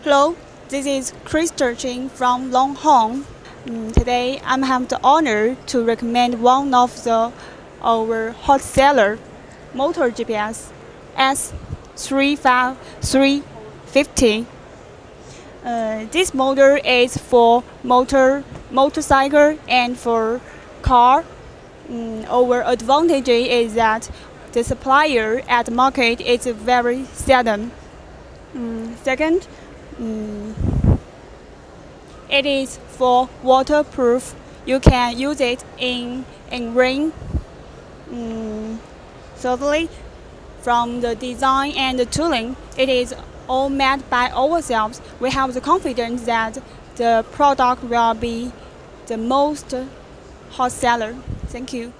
Hello, this is Krista Ching from Long Hong. Today I have the honor to recommend one of our hot seller, Motor GPS S350. This motor is for motorcycle and for car. Our advantage is that the supplier at the market is very seldom. Second, it is for waterproof. You can use it in rain. Thirdly, from the design and the tooling, it is all made by ourselves. We have the confidence that the product will be the most hot seller. Thank you.